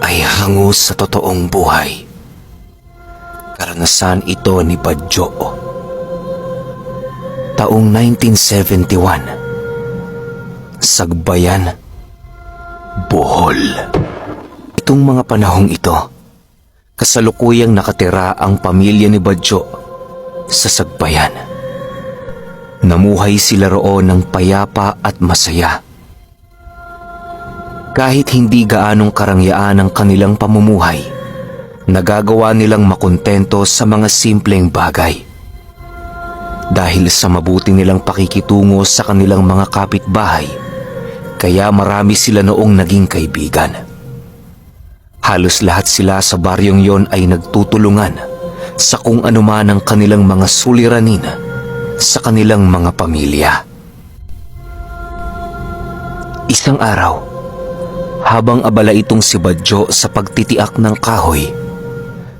ay hango sa totoong buhay. Karanasan ito ni Badjo. Taong 1971, Sagbayan, Bohol. Itong mga panahong ito, kasalukuyang nakatira ang pamilya ni Badjo sa Sagbayan. Namuhay sila roon ng payapa at masaya. Kahit hindi gaanong karangyaan ang kanilang pamumuhay, nagagawa nilang makontento sa mga simpleng bagay. Dahil sa mabuti nilang pakikitungo sa kanilang mga kapitbahay, kaya marami sila noong naging kaibigan. Halos lahat sila sa baryong yon ay nagtutulungan sa kung anuman ang kanilang mga suliranin sa kanilang mga pamilya. Isang araw, habang abala itong si Badjo sa pagtitiak ng kahoy,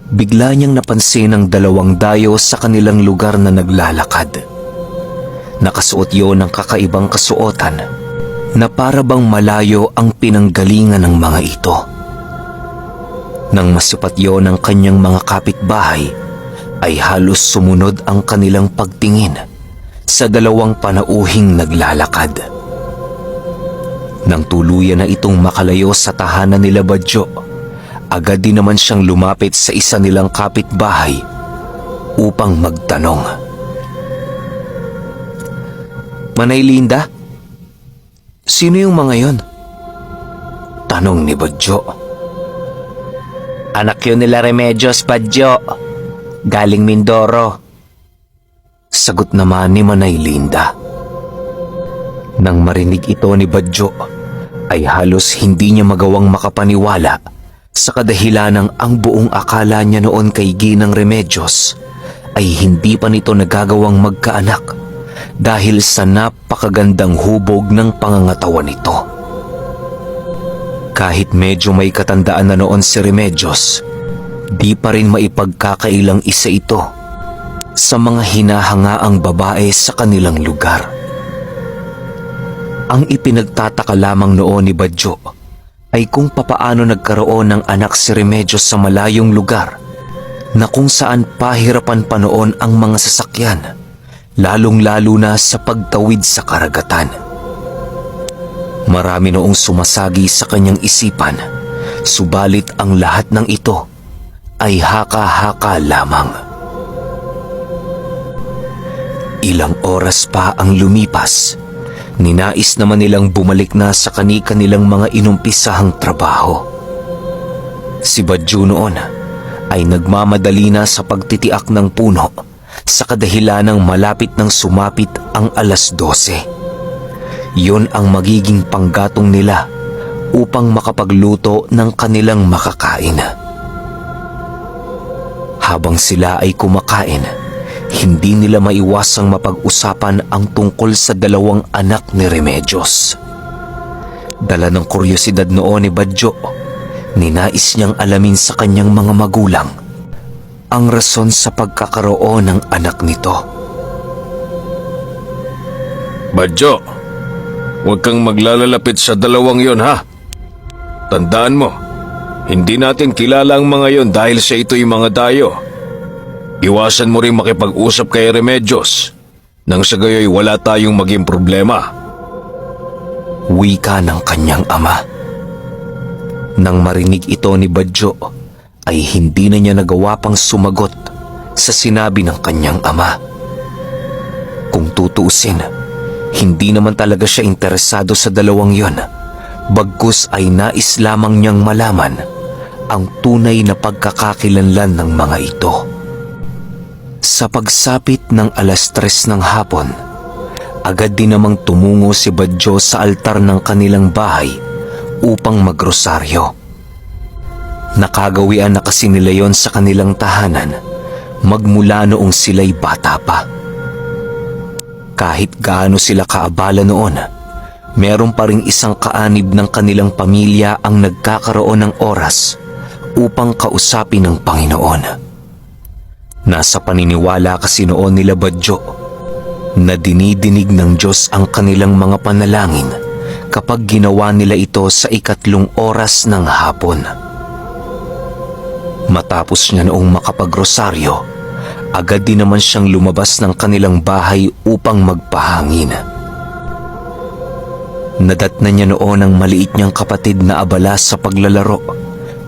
bigla niyang napansin ang dalawang dayo sa kanilang lugar na naglalakad. Nakasuot yon ng kakaibang kasuotan na para bang malayo ang pinanggalingan ng mga ito. Nang masipat yon ng kanyang mga kapitbahay, ay halos sumunod ang kanilang pagtingin sa dalawang panauhing naglalakad. Nang tuluyan na itong makalayo sa tahanan nila Badjo, agad din naman siyang lumapit sa isa nilang kapitbahay upang magtanong. "Manay Linda, sino yung mga yon?" tanong ni Badjo. "Anak yun nila Remedios, Badjo. Galing Mindoro," sagot naman ni Manay Linda. Nang marinig ito ni Badjo, ay halos hindi niya magawang makapaniwala sa kadahilanang ang buong akala niya noon kay Ginang Remedios ay hindi pa nito nagagawang magkaanak dahil sa napakagandang hubog ng pangangatawan nito. Kahit medyo may katandaan na noon si Remedios, di pa rin maipagkakailang isa ito sa mga hinahangaang babae sa kanilang lugar. Ang ipinagtataka lamang noon ni Badjo ay kung papaano nagkaroon ng anak si Remedios sa malayong lugar na kung saan pahirapan pa noon ang mga sasakyan, lalong-lalo na sa pagtawid sa karagatan. Marami noong sumasagi sa kanyang isipan, subalit ang lahat ng ito ay haka-haka lamang. Ilang oras pa ang lumipas, ninais naman nilang bumalik na sa kani-kanilang mga inumpisahang trabaho. Si Badjo noon ay nagmamadali na sa pagtitiak ng puno sa kadahilanang malapit nang sumapit ang 12:00. Yun ang magiging panggatong nila upang makapagluto ng kanilang makakain. Habang sila ay kumakain, hindi nila maiwasang mapag-usapan ang tungkol sa dalawang anak ni Remedios. Dala ng kuryosidad noon ni Badjo, ninais niyang alamin sa kanyang mga magulang ang rason sa pagkakaroon ng anak nito. "Badjo, huwag kang maglalalapit sa dalawang yon, ha? Tandaan mo, hindi natin kilala ang mga yon dahil sa ito'y mga dayo. Iwasan mo rin makipag-usap kay Remedios nang sa gayoy wala tayong maging problema," wika ng kanyang ama. Nang marinig ito ni Badjo, ay hindi na niya nagawa pang sumagot sa sinabi ng kanyang ama. Kung tutuusin, hindi naman talaga siya interesado sa dalawang yon, bagkus ay nais lamang niyang malaman ang tunay na pagkakakilanlan ng mga ito. Sa pagsapit ng 3:00 ng hapon, agad din namang tumungo si Badjo sa altar ng kanilang bahay upang magrosaryo. Nakagawian na kasi nila yon sa kanilang tahanan magmula noong sila'y bata pa. Kahit gaano sila kaabala noon, meron pa ring isang kaanib ng kanilang pamilya ang nagkakaroon ng oras upang kausapin ng Panginoon. Nasa paniniwala kasi noon nila Badjo na dinidinig ng Diyos ang kanilang mga panalangin kapag ginawa nila ito sa 3 oras ng hapon. Matapos niya noong makapagrosaryo, agad din naman siyang lumabas ng kanilang bahay upang magpahangin. Nadatnan niya noon ang maliit niyang kapatid na abala sa paglalaro,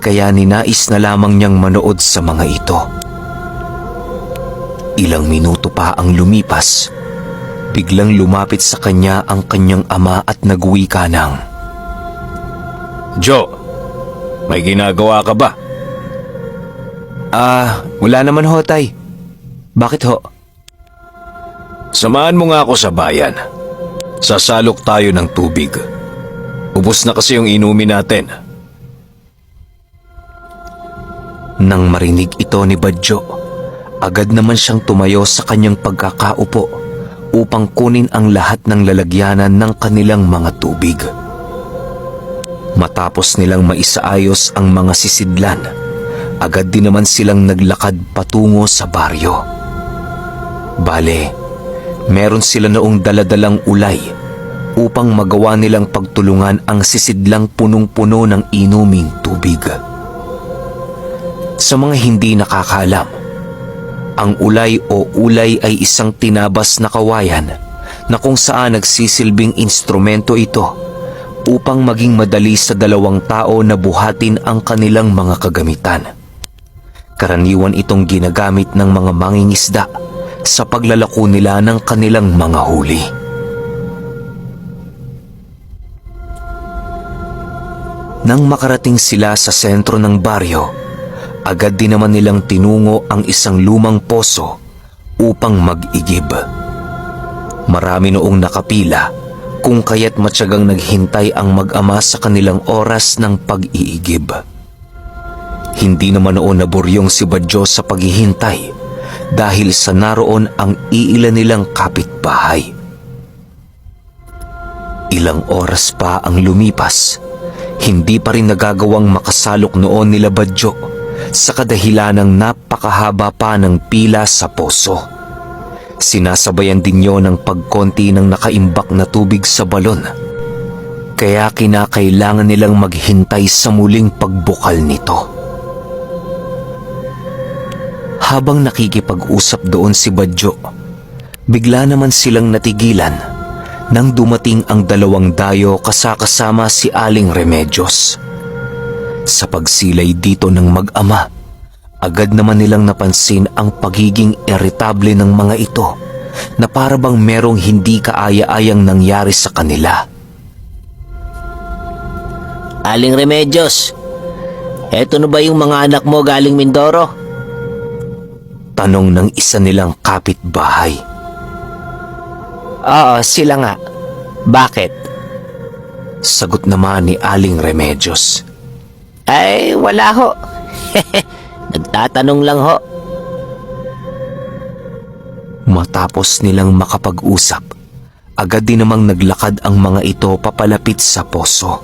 kaya ninais na lamang niyang manood sa mga ito. Ilang minuto pa ang lumipas, biglang lumapit sa kanya ang kanyang ama at nagwika ng, Jo, may ginagawa ka ba? Wala naman ho, tay. Bakit ho? Samahan mo nga ako sa bayan. Sasalok tayo ng tubig. Ubus na kasi yung inumin natin. Nang marinig ito ni Badjo, agad naman siyang tumayo sa kanyang pagkakaupo upang kunin ang lahat ng lalagyanan ng kanilang mga tubig. Matapos nilang maisaayos ang mga sisidlan, agad din naman silang naglakad patungo sa baryo. Bale, meron sila noong daladalang ulay upang magawa nilang pagtulungan ang sisidlang punong-puno ng inuming tubig. Sa mga hindi nakakaalam, ang ulay o ulay ay isang tinabas na kawayan na kung saan nagsisilbing instrumento ito upang maging madali sa dalawang tao na buhatin ang kanilang mga kagamitan. Karaniwan itong ginagamit ng mga mangingisda sa paglalako nila ng kanilang mga huli. Nang makarating sila sa sentro ng baryo, agad din naman nilang tinungo ang isang lumang poso upang mag-igib. Marami noong nakapila kung kaya't matyagang naghintay ang mag-ama sa kanilang oras ng pag-iigib. Hindi naman noon naburyong si Badjo sa paghihintay dahil sa naroon ang iilan nilang kapitbahay. Ilang oras pa ang lumipas, hindi pa rin nagagawang makasalok noon nila Badjo sa kadahilan ng napakahaba pa ng pila sa poso. Sinasabayan din yon ng pagkonti ng nakaimbak na tubig sa balon, kaya kinakailangan nilang maghintay sa muling pagbukal nito. Habang nakikipag-usap doon si Badjo, bigla naman silang natigilan nang dumating ang dalawang dayo kasama si Aling Remedios. Sa pagsilay dito ng mag-ama, agad naman nilang napansin ang pagiging iritable ng mga ito na para bang merong hindi kaaya-ayang nangyari sa kanila. Aling Remedios, eto na ba yung mga anak mo galing Mindoro? Tanong ng isa nilang kapitbahay. Oo, sila nga. Bakit? Sagot naman ni Aling Remedios. Ay, wala ho. Nagtatanong lang ho. Matapos nilang makapag-usap, agad din namang naglakad ang mga ito papalapit sa poso.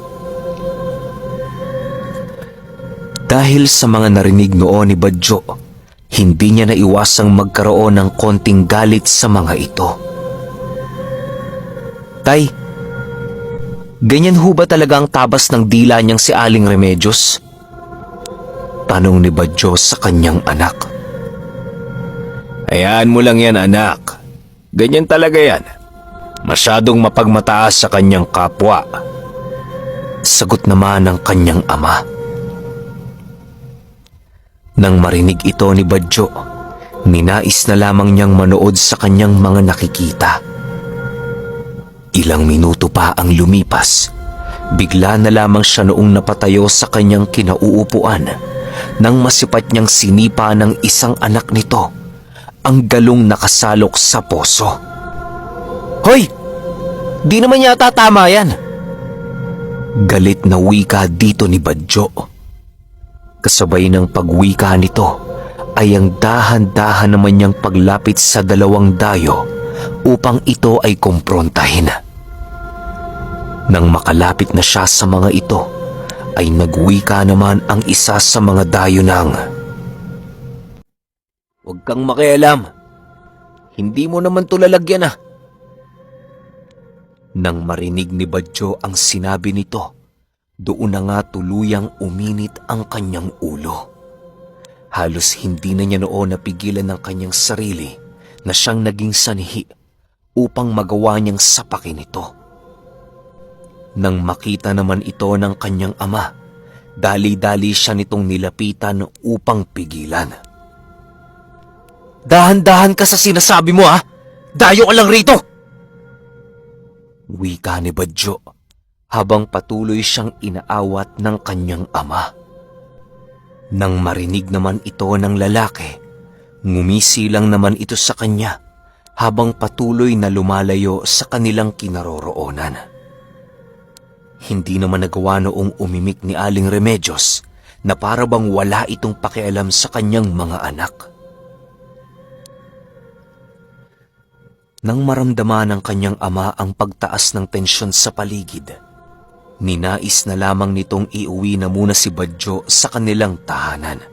Dahil sa mga narinig noon ni Badjo, hindi niya naiwasang magkaroon ng konting galit sa mga ito. Tay, ganyan ho ba talaga ang tabas ng dila niyang si Aling Remedios? Tanong ni Badjo sa kanyang anak. Hayaan mo lang yan, anak. Ganyan talaga yan. Masyadong mapagmataas sa kanyang kapwa. Sagot naman ng kanyang ama. Nang marinig ito ni Badjo, ninais na lamang niyang manood sa kanyang mga nakikita. Ilang minuto pa ang lumipas, bigla na lamang siya noong napatayo sa kanyang kinauupuan nang masipat niyang sinipa ng isang anak nito ang galong nakasalok sa poso. Hoy! Di naman yata tama yan. Galit na wika dito ni Badjo. Kasabay ng pagwika nito ay ang dahan-dahan naman niyang paglapit sa dalawang dayo upang ito ay kumprontahin. Nang makalapit na siya sa mga ito, ay nagwika naman ang isa sa mga dayo ng, Huwag kang makialam. Hindi mo naman to lalagyan ah. Nang marinig ni Badjo ang sinabi nito, doon na nga tuluyang uminit ang kanyang ulo. Halos hindi na niya noon napigilan ng kanyang sarili na siyang naging sanhi upang magawa niyang sapakin ito. Nang makita naman ito ng kanyang ama, dali-dali siya nitong nilapitan upang pigilan. "Dahan-dahan ka sa sinasabi mo, ha? Dayo ka lang rito!" Wika ni Badyo habang patuloy siyang inaawat ng kanyang ama. Nang marinig naman ito ng lalaki, ngumisi lang naman ito sa kanya habang patuloy na lumalayo sa kanilang kinaroroonan. Hindi naman nagawa noong umimik ni Aling Remedios na para bang wala itong pakialam sa kanyang mga anak. Nang maramdaman ng kanyang ama ang pagtaas ng tensyon sa paligid, ninais na lamang nitong iuwi na muna si Badyo sa kanilang tahanan.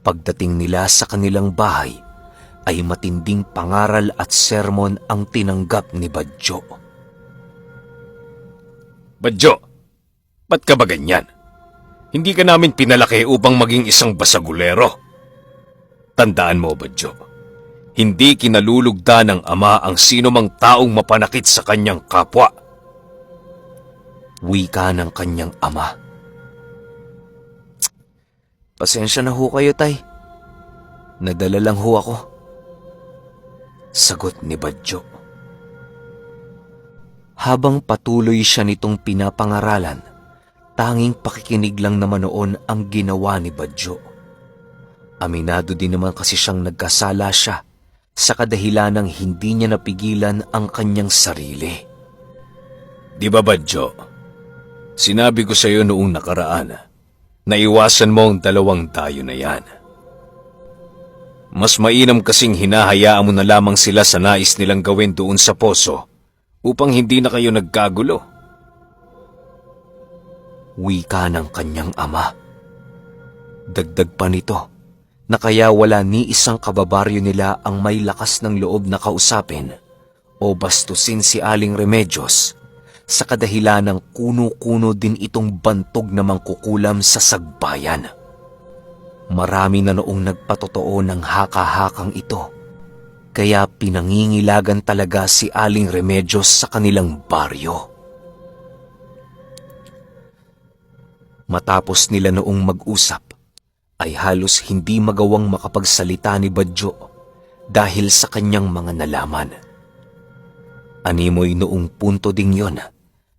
Pagdating nila sa kanilang bahay, ay matinding pangaral at sermon ang tinanggap ni Badyo. Badyo, ba't ka ba ganyan? Hindi ka namin pinalaki upang maging isang basagulero. Tandaan mo, Badyo, hindi kinalulugda ng ama ang sino mang taong mapanakit sa kanyang kapwa. Wika ng kanyang ama. "Pasensya na ho kayo, tay. Nadala lang ho ako," sagot ni Badyo. Habang patuloy siya nitong pinapangaralan, tanging pakikinig lang naman noon ang ginawa ni Badyo. Aminado din naman kasi siyang nagkasala siya sa kadahilanang hindi niya napigilan ang kanyang sarili. Di ba, Badyo? Sinabi ko sa iyo noong nakaraan na iwasan mo ang dalawang dayo na yan. Mas mainam kasing hinahayaan mo na lamang sila sa nais nilang gawin doon sa poso upang hindi na kayo nagkagulo. Wika ng kanyang ama. Dagdag pa nito na kaya wala ni isang kababaryo nila ang may lakas ng loob na kausapin o bastusin si Aling Remedios sa kadahilanang kuno-kuno din itong bantog na mangkukulam sa sagbayan. Marami na noong nagpatotoo ng haka-hakang ito, kaya pinangingilagan talaga si Aling Remedios sa kanilang baryo. Matapos nila noong mag-usap, ay halos hindi magawang makapagsalita ni Badyo dahil sa kanyang mga nalaman. Animoy noong punto ding yon,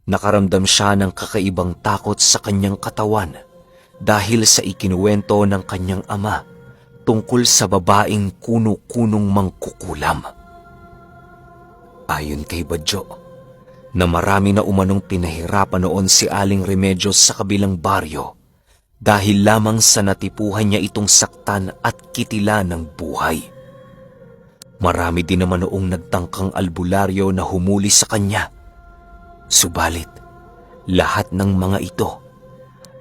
nakaramdam siya ng kakaibang takot sa kanyang katawan dahil sa ikinuwento ng kanyang ama tungkol sa babaeng kuno-kunong mangkukulam. Ayon kay Badyo, na marami na umanong pinahirapan noon si Aling Remedios sa kabilang baryo dahil lamang sa natipuhan niya itong saktan at kitila ng buhay. Marami din naman noong nagtangkang albularyo na humuli sa kanya. Subalit, lahat ng mga ito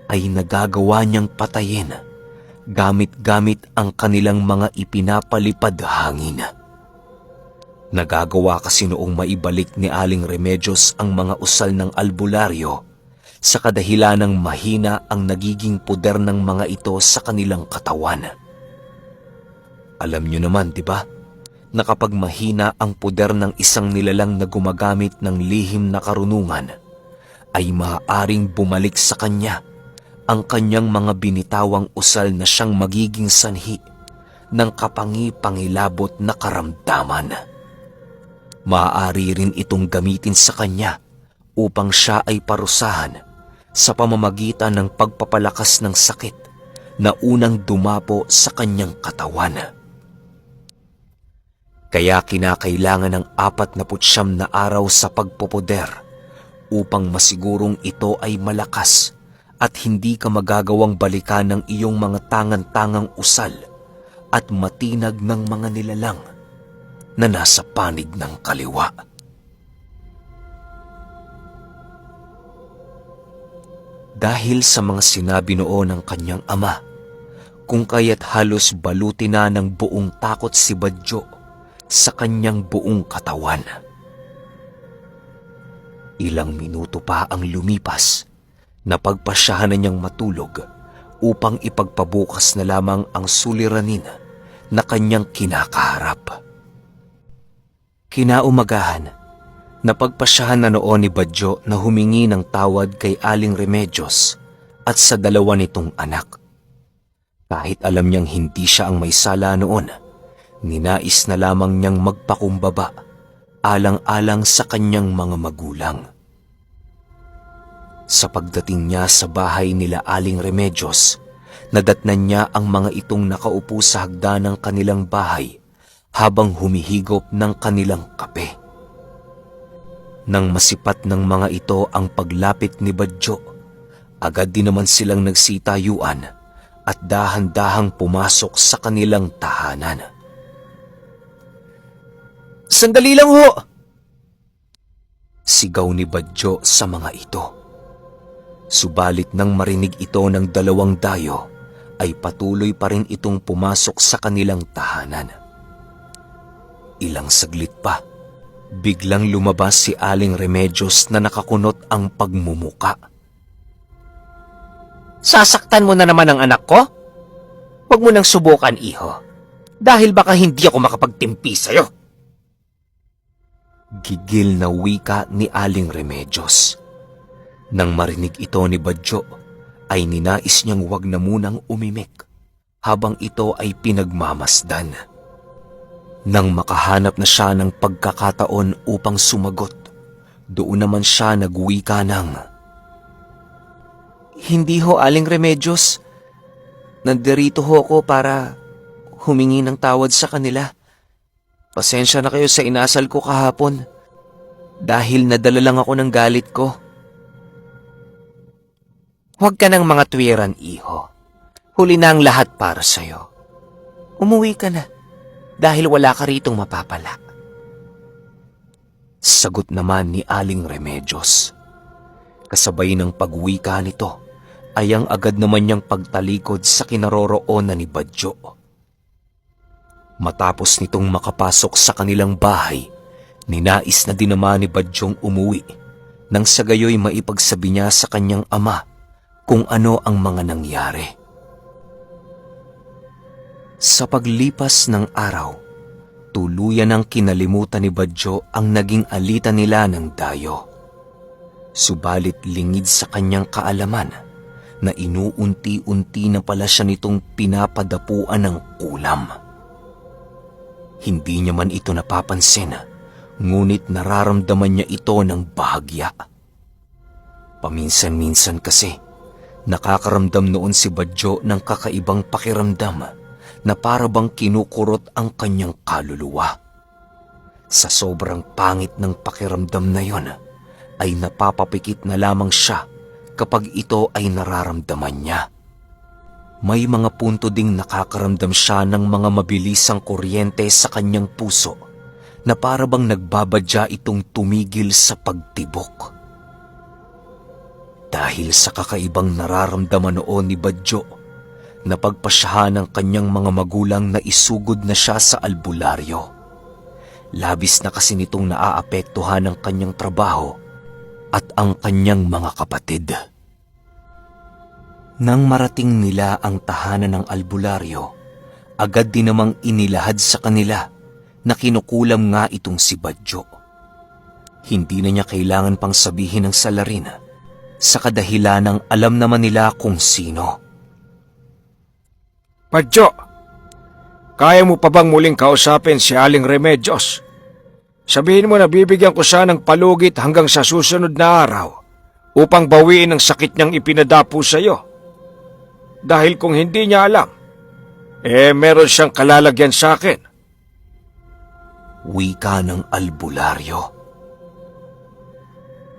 ay nagagawa niyang patayin gamit-gamit ang kanilang mga ipinapalipad hangin. Nagagawa kasi noong maibalik ni Aling Remedios ang mga usal ng albularyo sa kadahilanang mahina ang nagiging puder ng mga ito sa kanilang katawan. Alam niyo naman, di ba, na kapag mahina ang puder ng isang nilalang na gumagamit ng lihim na karunungan, ay maaaring bumalik sa kanya ang kanyang mga binitawang usal na siyang magiging sanhi ng kapangi-pangilabot na karamdaman. Maaari rin itong gamitin sa kanya upang siya ay parusahan sa pamamagitan ng pagpapalakas ng sakit na unang dumapo sa kanyang katawan. Kaya kinakailangan ng 49 na araw sa pagpopoder upang masigurong ito ay malakas at hindi ka magagawang balikan ng iyong mga tangan-tangang usal at matinag ng mga nilalang na nasa panig ng kaliwa. Dahil sa mga sinabi noon ng kanyang ama, kung kaya't halos baluti na ng buong takot si Badyo sa kanyang buong katawan. Ilang minuto pa ang lumipas na pagpasyahan na niyang matulog upang ipagpabukas na lamang ang suliranin na kanyang kinakaharap. Kinaumagahan, napagpasyahan na noon ni Badyo na humingi ng tawad kay Aling Remedios at sa dalawa nitong anak. Kahit alam niyang hindi siya ang may sala noon, ninais na lamang niyang magpakumbaba alang-alang sa kanyang mga magulang. Sa pagdating niya sa bahay nila Aling Remedios, nadatnan niya ang mga itong nakaupo sa hagdan ng kanilang bahay habang humihigop ng kanilang kape. Nang masipat ng mga ito ang paglapit ni Badyo, agad din naman silang nagsitayuan at dahan-dahang pumasok sa kanilang tahanan. "Sandali lang ho!" sigaw ni Badyo sa mga ito. Subalit nang marinig ito ng dalawang dayo, ay patuloy pa rin itong pumasok sa kanilang tahanan. Ilang saglit pa, biglang lumabas si Aling Remedios na nakakunot ang pagmumuka. "Sasaktan mo na naman ang anak ko? Huwag mo nang subukan, iho, dahil baka hindi ako makapagtimpi sa'yo." Gigil na wika ni Aling Remedios. Nang marinig ito ni Badyo, ay ninais niyang wag na munang umimik habang ito ay pinagmamasdan. Nang makahanap na siya ng pagkakataon upang sumagot, doon naman siya nagwika ng, "Hindi ho, Aling Remedios. Nandirito ho ako para humingi ng tawad sa kanila. Pasensya na kayo sa inasal ko kahapon dahil nadala lang ako ng galit ko." "Huwag ka ng mga tuwiran, iho. Huli na ang lahat para sa'yo. Umuwi ka na dahil wala ka ritong mapapala." Sagot naman ni Aling Remedios. Kasabay ng pagwika nito ay ang agad naman niyang pagtalikod sa kinaroroonan ni Badyo. Matapos nitong makapasok sa kanilang bahay, ninais na din naman ni Badyong umuwi nang sa gayoy maipagsabi niya sa kanyang ama kung ano ang mga nangyari. Sa paglipas ng araw, tuluyan ang kinalimutan ni Badyo ang naging alitan nila ng dayo. Subalit lingid sa kanyang kaalaman na inuunti-unti na pala siya nitong pinapadapuan ng ulam. Hindi niya man ito napapansin, ngunit nararamdaman niya ito ng bahagya. Paminsan-minsan kasi, nakakaramdam noon si Badyo ng kakaibang pakiramdam na para bang kinukurot ang kanyang kaluluwa. Sa sobrang pangit ng pakiramdam na yon, ay napapapikit na lamang siya kapag ito ay nararamdaman niya. May mga punto ding nakakaramdam siya ng mga mabilisang kuryente sa kanyang puso na para bang nagbabadya itong tumigil sa pagtibok. Dahil sa kakaibang nararamdaman noon ni Badyo, napagpasyahan ng kanyang mga magulang na isugod na siya sa albularyo. Labis na kasi nitong naaapektuhan ang kanyang trabaho at ang kanyang mga kapatid. Nang marating nila ang tahanan ng albularyo, agad din namang inilahad sa kanila na kinukulam nga itong si Badyo. Hindi na niya kailangan pang sabihin ng salarin sa kadahilanang alam naman nila kung sino. Badyo, kaya mo pa bang muling kausapin si Aling Remedios? Sabihin mo na bibigyan ko siya ng palugit hanggang sa susunod na araw upang bawiin ang sakit niyang ipinadapo sa iyo. Dahil kung hindi niya alam, meron siyang kalalagyan sa akin. Wika ng albularyo.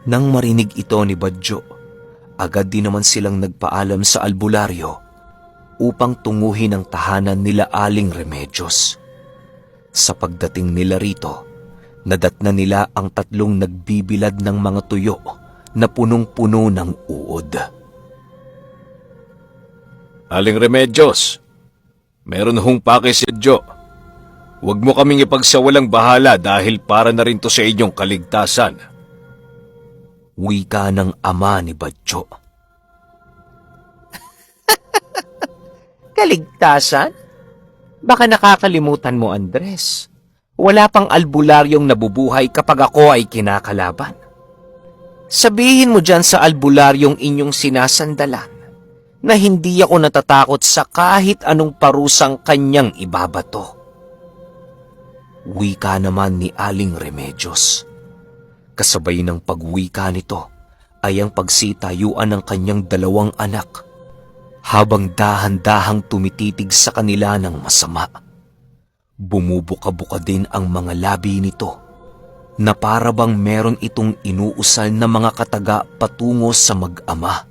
Nang marinig ito ni Badyo, agad din naman silang nagpaalam sa albularyo upang tunguhin ang tahanan nila Aling Remedios. Sa pagdating nila rito, nadatna nila ang tatlong nagbibilad ng mga tuyo na punong-puno ng uod. Aling Remedios, meron hong pake si Badyo. Huwag mo kaming ipagsawalang bahala dahil para na rin to sa inyong kaligtasan. Wika ng ama ni Badyo. Kaligtasan? Baka nakakalimutan mo, Andres. Wala pang albularyong nabubuhay kapag ako ay kinakalaban. Sabihin mo dyan sa albularyong inyong sinasandalan na hindi ako natatakot sa kahit anong parusang kanyang ibabato. Wika naman ni Aling Remedios. Kasabay ng pagwika nito ay ang pagsitayuan ng kanyang dalawang anak habang dahan-dahang tumititig sa kanila ng masama. Bumubuka-buka din ang mga labi nito na para bang meron itong inuusal na mga kataga patungo sa mag-ama.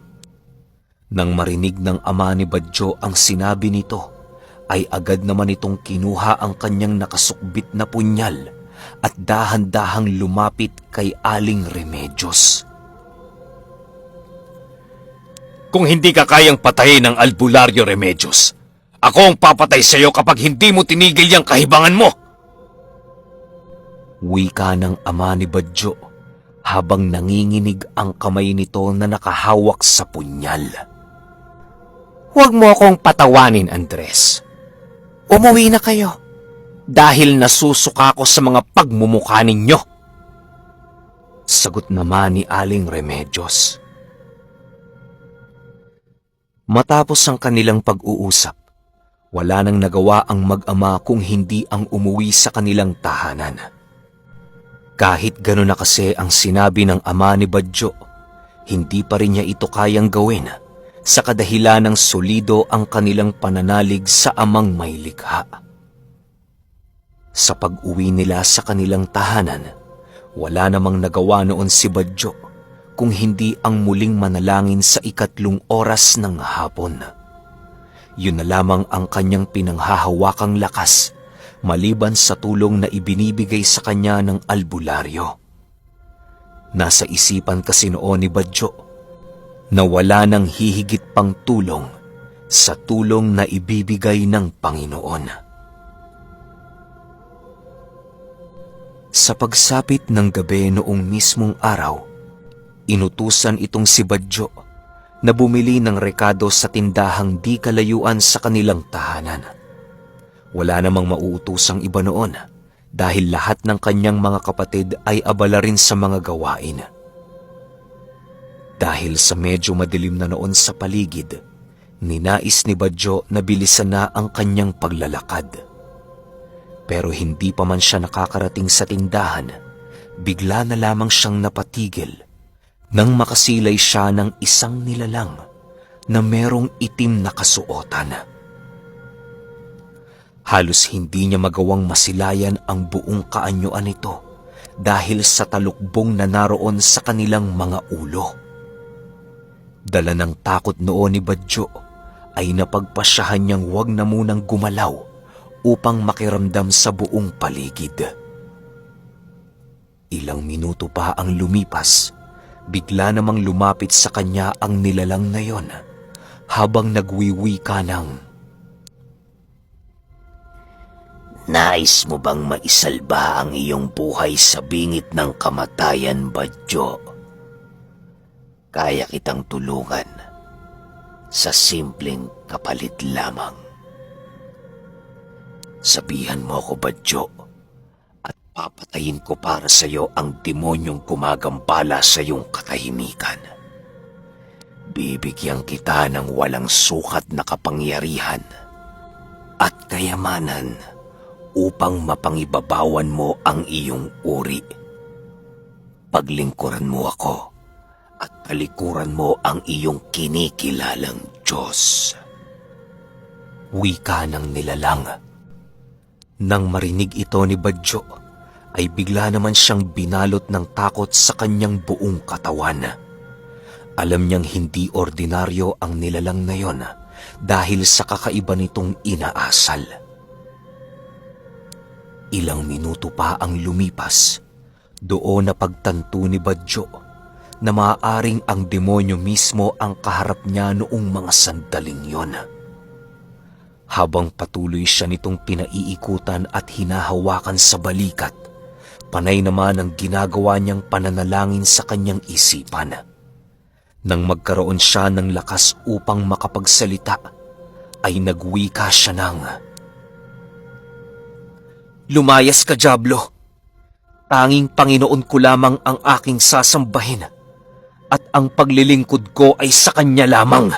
Nang marinig ng ama ni Badjo ang sinabi nito, ay agad naman itong kinuha ang kanyang nakasukbit na punyal at dahan-dahang lumapit kay Aling Remedios. Kung hindi ka kayang patayin ng albularyo, Remedios, ako ang papatay sa iyo kapag hindi mo tinigil yung kahibangan mo. Wika ng ama ni Badjo habang nanginginig ang kamay nito na nakahawak sa punyal. Huwag mo akong patawanin, Andres. Umuwi na kayo dahil nasusuka ko sa mga pagmumukha ninyo. Sagot naman ni Aling Remedios. Matapos ang kanilang pag-uusap, wala nang nagawa ang mag-ama kung hindi ang umuwi sa kanilang tahanan. Kahit gano'n na kasi ang sinabi ng ama ni Badjo, hindi pa rin niya ito kayang gawin sa kadahilan ng solido ang kanilang pananalig sa amang may likha. Sa pag-uwi nila sa kanilang tahanan, wala namang nagawa noon si Badjo kung hindi ang muling manalangin sa 3 oras ng hapon. Yun na lamang ang kanyang pinanghahawakang lakas maliban sa tulong na ibinibigay sa kanya ng albularyo. Nasa isipan kasi noon ni Badjo na wala nang hihigit pang tulong sa tulong na ibibigay ng Panginoon. Sa pagsapit ng gabi noong mismong araw, inutusan itong si Badjo na bumili ng rekado sa tindahang di kalayuan sa kanilang tahanan. Wala namang mauutusang iba noon dahil lahat ng kanyang mga kapatid ay abala rin sa mga gawain. Dahil sa medyo madilim na noon sa paligid, ninais ni Badjo na bilisan na ang kanyang paglalakad. Pero hindi pa man siya nakakarating sa tindahan, bigla na lamang siyang napatigil nang makasilay siya ng isang nilalang na merong itim na kasuotan. Halos hindi niya magawang masilayan ang buong kaanyuan nito dahil sa talukbong na naroon sa kanilang mga ulo. Dala ng takot noon ni Badjo ay napagpasyahan niyang huwag na munang gumalaw upang makiramdam sa buong paligid. Ilang minuto pa ang lumipas, bigla namang lumapit sa kanya ang nilalang na yon habang nagwiwika ng, Nais mo bang maisalba ang iyong buhay sa bingit ng kamatayan, Badjo? Kaya kitang tulungan sa simpleng kapalit lamang. Sabihan mo ako, Badjo, at papatayin ko para sa iyo ang demonyong gumagambala sa iyong katahimikan. Bibigyan kita ng walang sukat na kapangyarihan at kayamanan upang mapangibabawan mo ang iyong uri. Paglingkuran mo ako at talikuran mo ang iyong kinikilalang Diyos. Wika ng nilalang. Nang marinig ito ni Badjo, ay bigla naman siyang binalot ng takot sa kanyang buong katawan. Alam niyang hindi ordinaryo ang nilalang na yon dahil sa kakaiba nitong inaasal. Ilang minuto pa ang lumipas, doon na pagtanto ni Badjo na maaaring ang demonyo mismo ang kaharap niya noong mga sandaling yon. Habang patuloy siya nitong pinaiikutan at hinahawakan sa balikat, panay naman ang ginagawa niyang pananalangin sa kanyang isipan. Nang magkaroon siya ng lakas upang makapagsalita, ay nagwika siya ng, "Lumayas ka, Diablo! Tanging Panginoon ko lamang ang aking sasambahin at ang paglilingkod ko ay sa Kanya lamang."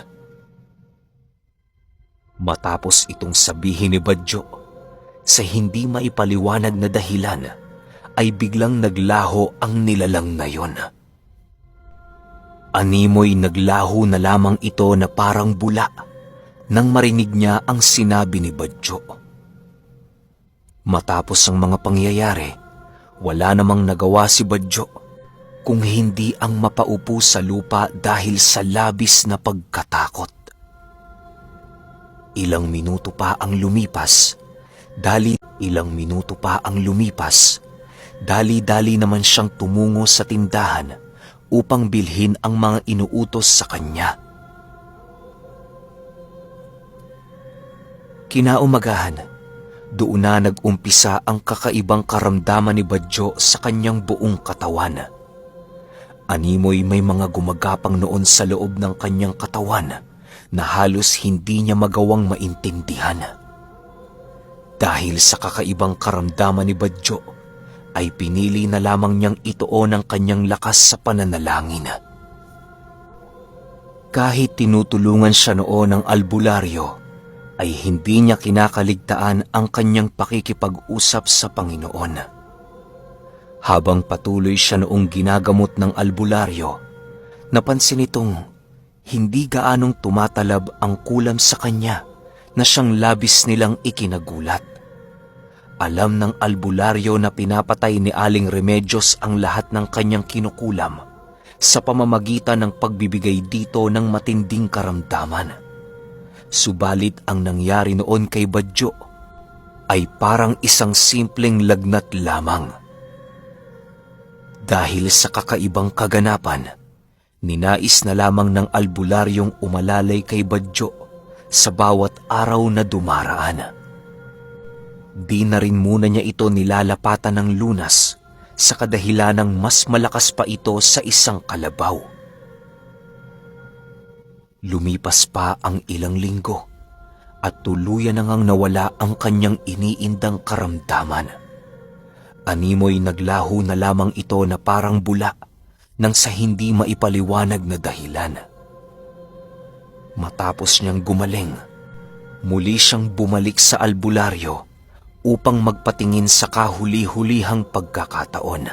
Matapos itong sabihin ni Badyo, sa hindi maipaliwanag na dahilan, ay biglang naglaho ang nilalang na yon. Animoy naglaho na lamang ito na parang bula nang marinig niya ang sinabi ni Badyo. Matapos ang mga pangyayari, wala namang nagawa si Badyo kung hindi ang mapaupo sa lupa dahil sa labis na pagkatakot. Ilang minuto pa ang lumipas, dali-dali naman siyang tumungo sa tindahan upang bilhin ang mga inuutos sa kanya. Kinaumagahan, doon na nag-umpisa ang kakaibang karamdaman ni Badyo sa kanyang buong katawan. Animoy may mga gumagapang noon sa loob ng kanyang katawan na halos hindi niya magawang maintindihan. Dahil sa kakaibang karamdaman ni Badyo, ay pinili na lamang niyang ituon ang kanyang lakas sa pananalangin. Kahit tinutulungan siya noon ng albularyo, ay hindi niya kinakaligtaan ang kanyang pakikipag-usap sa Panginoon. Habang patuloy siya noong ginagamot ng albularyo, napansin itong hindi gaanong tumatalab ang kulam sa kanya na siyang labis nilang ikinagulat. Alam ng albularyo na pinapatay ni Aling Remedios ang lahat ng kanyang kinukulam sa pamamagitan ng pagbibigay dito ng matinding karamdaman. Subalit ang nangyari noon kay Badyo ay parang isang simpleng lagnat lamang. Dahil sa kakaibang kaganapan, ninais na lamang ng albularyong umalalay kay Badyo sa bawat araw na dumaraan. Di na rin muna niya ito nilalapatan ng lunas sa kadahilanang mas malakas pa ito sa isang kalabaw. Lumipas pa ang ilang linggo at tuluyan na ngang nawala ang kanyang iniindang karamdaman. Animoy naglaho na lamang ito na parang bula nang sa hindi maipaliwanag na dahilan. Matapos niyang gumaling, muli siyang bumalik sa albularyo upang magpatingin sa kahuli-hulihang pagkakataon.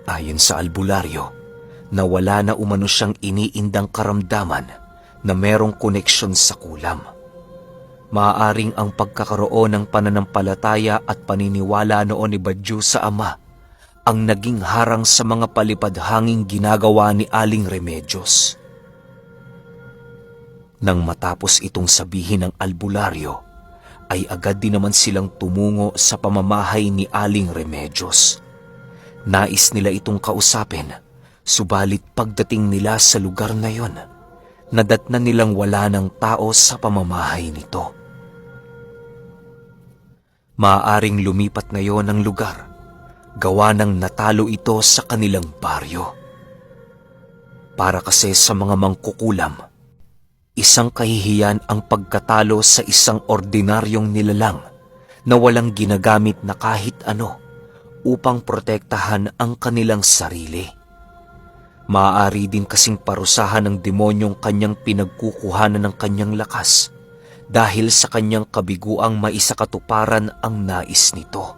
Ayon sa albularyo, nawala na umano siyang iniindang karamdaman na merong koneksyon sa kulam. Maaaring ang pagkakaroon ng pananampalataya at paniniwala noon ni Badyo sa Ama ang naging harang sa mga palipadhanging ginagawa ni Aling Remedios. Nang matapos itong sabihin ng albularyo, ay agad din naman silang tumungo sa pamamahay ni Aling Remedios. Nais nila itong kausapin, subalit pagdating nila sa lugar na yon, nadatnan nilang wala ng tao sa pamamahay nito. Maaaring lumipat ngayon ang lugar, gawa ng natalo ito sa kanilang baryo. Para kasi sa mga mangkukulam, isang kahihiyan ang pagkatalo sa isang ordinaryong nilalang na walang ginagamit na kahit ano upang protektahan ang kanilang sarili. Maaari din kasing parusahan ng demonyong kanyang pinagkukuhanan ng kanyang lakas dahil sa kanyang kabiguang maisakatuparan ang nais nito.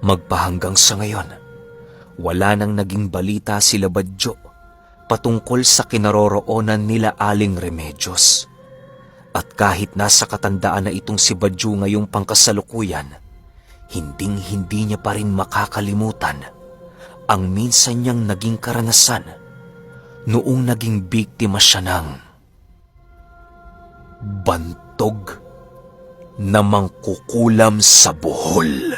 Magpahanggang sa ngayon, wala nang naging balita sila Badyo patungkol sa kinaroroonan nila Aling Remedios. At kahit nasa katandaan na itong si Badyo ngayong pangkasalukuyan, hinding-hindi niya pa rin makakalimutan ang minsan niyang naging karanasan noong naging biktima siya ng bantog na mangkukulam sa Bohol.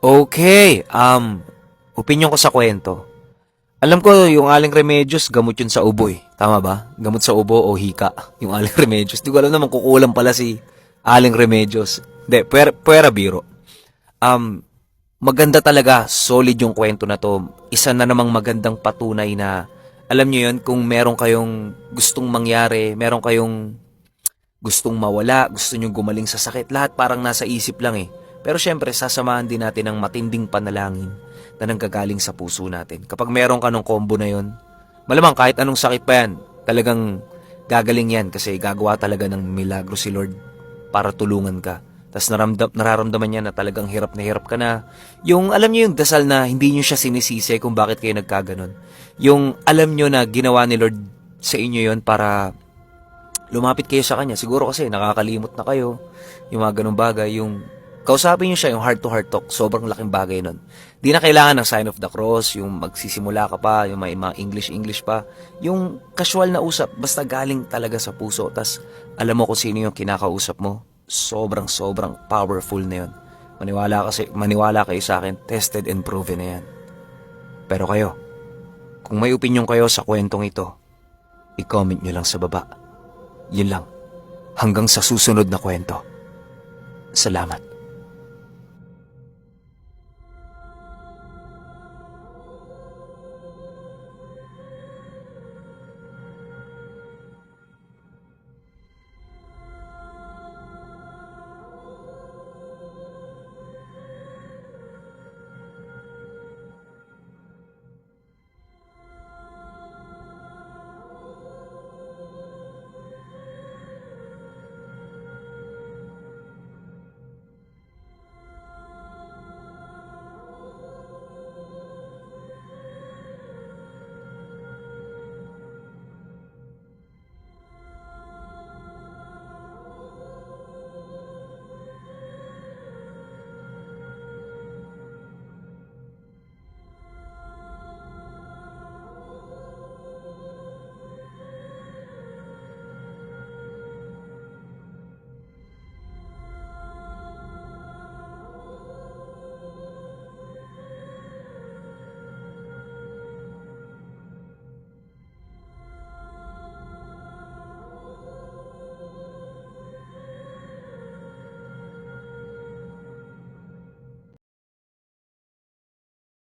Okay, opinion ko sa kwento. Alam ko yung Aling Remedios, gamot yun sa ubo eh. Tama ba? Gamot sa ubo o hika, yung Aling Remedios. Di ko alam naman kukulam pala si Aling Remedios. Hindi, puwera biro. maganda talaga, solid yung kwento na to. Isa na namang magandang patunay na, alam nyo yun, kung meron kayong gustong mangyari, meron kayong gustong mawala, gusto nyo gumaling sa sakit, lahat parang nasa isip lang eh. Pero syempre, sasamahan din natin ng matinding panalangin na nanggagaling sa puso natin. Kapag meron ka ng combo na yun, malamang kahit anong sakit pa yan, talagang gagaling yan kasi gagawa talaga ng milagro si Lord para tulungan ka. Tapos nararamdaman niya na talagang hirap na hirap ka na. Yung alam niyo yung dasal na hindi niyo siya sinisisi kung bakit kayo nagkaganon. Yung alam niyo na ginawa ni Lord sa inyo yon para lumapit kayo sa Kanya. Siguro kasi nakakalimot na kayo. Yung mga ganong bagay. Yung kausapin niyo siya, yung heart-to-heart talk. Sobrang laking bagay nun. Di na kailangan ng sign of the cross. Yung magsisimula ka pa. Yung may mga English pa. Yung casual na usap. Basta galing talaga sa puso. Tas alam mo kung sino yung kinakausap mo. Sobrang powerful na yun. Maniwala kayo sa akin, tested and proven na yan. Pero kayo, kung may opinion kayo sa kwentong ito, i-comment nyo lang sa baba. Yun lang. Hanggang sa susunod na kwento. Salamat.